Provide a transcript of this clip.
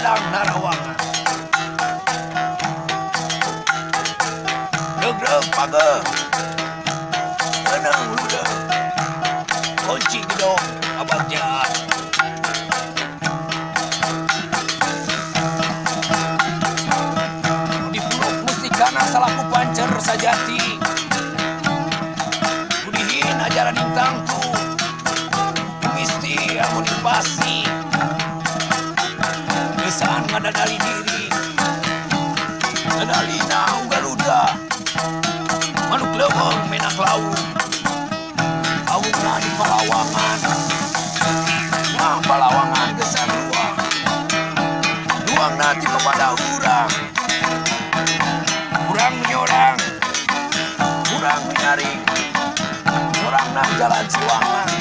Padang Narawangan. Degreg pageng, tenang luda, kunci gedong abang jahat. Dipuluk mustikana salaku pancer sajati, budihin ajaran intangku, misti amun pasti. Kesaan ngadadali diri, ngadalina ugaluda, manuk leweng menak laut, awungna di Palawangan, nah Palawangan gesan ruang nanti kepada urang menyorang, urang menyaring, orang nah jalan suangan.